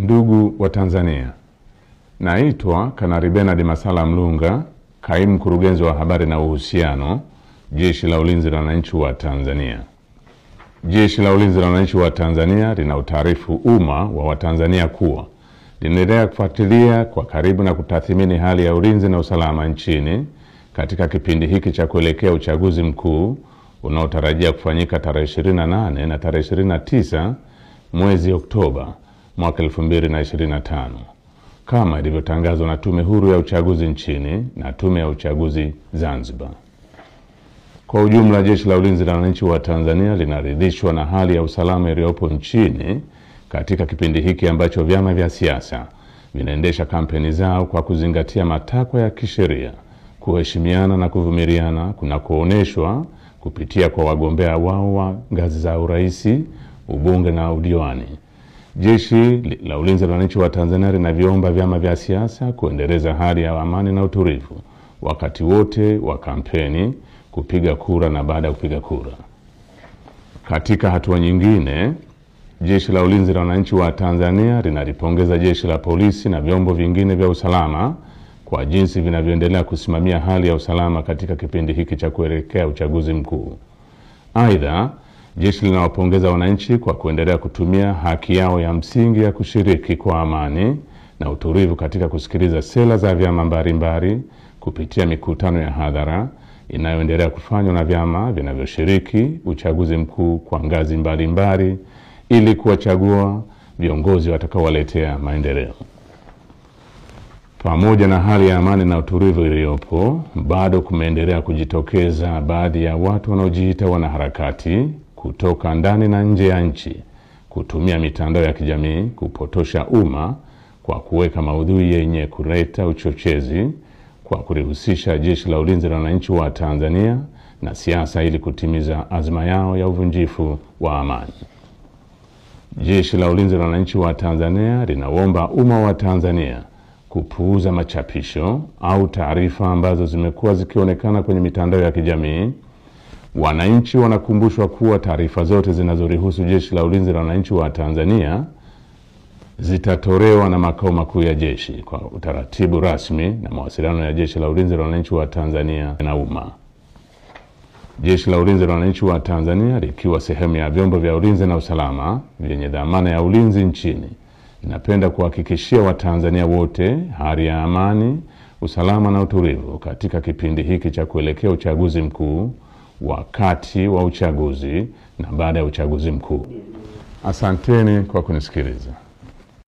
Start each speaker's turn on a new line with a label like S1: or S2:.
S1: Ndugu wa Tanzania, naitwa Kanali Bernard Masala Mlunga, kaimu mkurugenzi wa habari na uhusiano, Jeshi la Ulinzi la Wananchi wa Tanzania. Jeshi la Ulinzi la Wananchi wa Tanzania linautaarifu umma wa Watanzania kuwa linaendelea kufuatilia kwa karibu na kutathmini hali ya ulinzi na usalama nchini katika kipindi hiki cha kuelekea uchaguzi mkuu unaotarajia kufanyika tarehe 28 na tarehe 29 mwezi Oktoba mwaka 2025 kama ilivyotangazwa na Tume Huru ya Uchaguzi nchini na Tume ya Uchaguzi Zanzibar. Kwa ujumla, Jeshi la Ulinzi la Wananchi wa Tanzania linaridhishwa na hali ya usalama iliyopo nchini katika kipindi hiki ambacho vyama vya siasa vinaendesha kampeni zao kwa kuzingatia matakwa ya kisheria, kuheshimiana na kuvumiliana kunakooneshwa kupitia kwa wagombea wao wa ngazi za urais, ubunge na udiwani. Jeshi la Ulinzi la Wananchi wa Tanzania linaviomba vyama vya siasa kuendeleza hali ya amani na utulivu wakati wote wa kampeni, kupiga kura na baada ya kupiga kura. Katika hatua nyingine, Jeshi la Ulinzi la Wananchi wa Tanzania linalipongeza Jeshi la Polisi na vyombo vingine vya usalama kwa jinsi vinavyoendelea kusimamia hali ya usalama katika kipindi hiki cha kuelekea uchaguzi mkuu. Aidha, jeshi linawapongeza wananchi kwa kuendelea kutumia haki yao ya msingi ya kushiriki kwa amani na utulivu katika kusikiliza sera za vyama mbalimbali kupitia mikutano ya hadhara inayoendelea kufanywa na vyama vinavyoshiriki uchaguzi mkuu kwa ngazi mbalimbali ili kuwachagua viongozi watakaowaletea maendeleo. Pamoja na hali ya amani na utulivu iliyopo, bado kumeendelea kujitokeza baadhi ya watu wanaojiita wanaharakati kutoka ndani na nje ya nchi kutumia mitandao ya kijamii kupotosha umma kwa kuweka maudhui yenye kuleta uchochezi kwa kulihusisha Jeshi la Ulinzi la Wananchi wa Tanzania na siasa ili kutimiza azma yao ya uvunjifu wa amani. Jeshi la Ulinzi la Wananchi wa Tanzania linaomba umma wa Tanzania kupuuza machapisho au taarifa ambazo zimekuwa zikionekana kwenye mitandao ya kijamii. Wananchi wanakumbushwa kuwa taarifa zote zinazorihusu Jeshi la Ulinzi la Wananchi wa Tanzania zitatolewa na makao makuu ya jeshi kwa utaratibu rasmi na mawasiliano ya Jeshi la Ulinzi la Wananchi wa Tanzania na umma. Jeshi la Ulinzi la Wananchi wa Tanzania likiwa sehemu ya vyombo vya ulinzi na usalama vyenye dhamana ya ulinzi nchini, ninapenda kuhakikishia Watanzania wote hali ya amani, usalama na utulivu katika kipindi hiki cha kuelekea uchaguzi mkuu, wakati wa uchaguzi na baada ya uchaguzi mkuu. Asanteni kwa kunisikiliza.